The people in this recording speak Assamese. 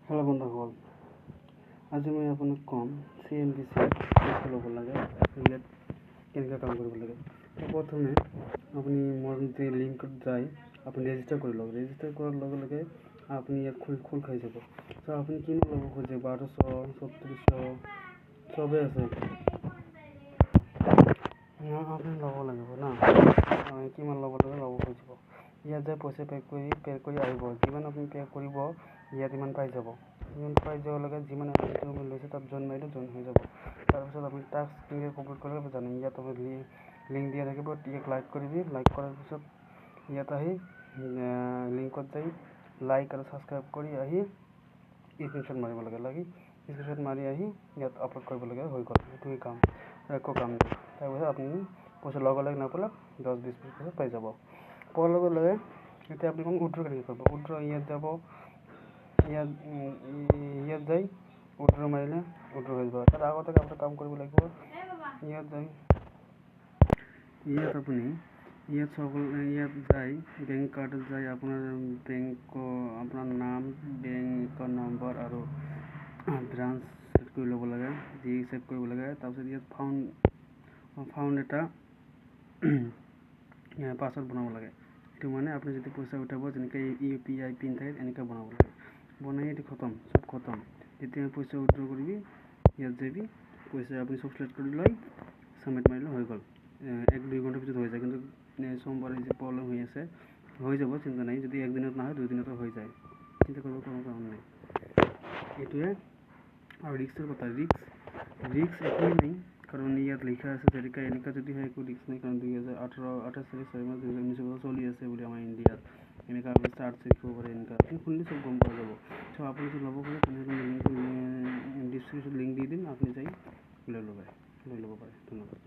হেল্ল' বন্ধুসকল, আজি মই আপোনাক ক'ম CNBC ল'ব লাগে, ইয়াত কেনেকৈ কাম কৰিব লাগে। প্ৰথমে আপুনি মোৰ যে লিংকত যায় আপুনি ৰেজিষ্টাৰ কৰি লওক। ৰেজিষ্টাৰ কৰাৰ লগে লগে আপুনি ইয়াত খোল খাই যাব। চ' আপুনি কিমান ল'ব খোজে 1200, 3600 চবেই আছে, আপুনি ল'ব লাগিব না। কিমান ল'ব লাগে ল'ব খুজিব। ইয়াত যে পইচা পে' কৰি আহিব, যিমান আপুনি পে' কৰিব ইয়াত ইমান পাই যাব। ইমান পাই যোৱাৰ লগে যিমান এমাউণ্ট লৈছে তাত জইন মাৰিলে জইন হৈ যাব। তাৰপিছত আপুনি টাস্ক কেনেকৈ কমপ্লিট কৰিব জানে। ইয়াত আপুনি লিংক দিয়া থাকিব, ইয়াক লাইক কৰিবি। লাইক কৰাৰ পিছত ইয়াত আহি লিংকত যাই লাইক আৰু ছাবস্ক্ৰাইব কৰি আহি স্ক্ৰীনশ্বট মাৰিব লাগে। স্ক্ৰীনশ্বট মাৰি আহি ইয়াত আপলোড কৰিব লাগে, হৈ গ'ল। এইটোৱে কাম, একো কাম নাই। তাৰপিছত আপুনি পইচা লগে লগে নাপালে 10-20 পিছত পাই যাব। পোৱাৰ লগে লগে এতিয়া আপুনি উইথড্ৰ কেনেকৈ কৰিব। উইথড্ৰ ইয়াত যাব, ইয়াত যাই উইথড্ৰ মাৰিলে উইথড্ৰ হৈ যাব। তাৰ আগতে আপুনি কাম কৰিব লাগিব। ইয়াত আপুনি ইয়াত যাই বেংক কাৰ্ডত যাই আপোনাৰ আপোনাৰ নাম, বেংকৰ নম্বৰ আৰু ব্ৰাঞ্চ ছেট কৰি ল'ব লাগে, যি ছেট কৰিব লাগে। তাৰপিছত ইয়াত ফাউণ্ড এটা পাছৱৰ্ড বনাব লাগে। এইটো মানে আপুনি যদি পইচা উঠাব যেনেকৈ UPI পিন থাকে এনেকৈ বনাব লাগে। বনাই এইটো চব খতম। যেতিয়া পইচা উইথড্ৰ কৰিবি ইয়াত যাবি, পইচা আপুনি চব চিলেক্ট কৰি লৈ ছাবমিট মাৰিলে হৈ গ'ল। 1-2 ঘণ্টাৰ পিছত হৈ যায়, কিন্তু সোমবাৰে যে প্ৰব্লেম হৈ আছে হৈ যাব, চিন্তা নাই। যদি একদিনত নহয় 2 দিনতো হৈ যায়, চিন্তা কৰিব কোনো কাৰণ নাই। এইটোৱে আৰু ৰিক্সৰ কথা, ৰিক্স একোৱেই নাই, কাৰণ ইয়াত লিখা আছে যেনেকৈ এনেকুৱা যদি হয় একো ৰিক্স নাই। কাৰণ 2028 তাৰিখ 6 মাৰ্চ 2019 চলি আছে বুলি আমাৰ ইণ্ডিয়াত এনেকুৱা চাৰ্জ শিকিব পাৰে। এনেকুৱা আপুনি শুনিলে চব গম পোৱা যাব। চ' আপুনি যদি ল'ব পাৰে তেনেহ'লে ডিছক্ৰিপশ্যন লিংক দি দিম, আপুনি যাই লৈ ল'ব পাৰে। ধন্যবাদ।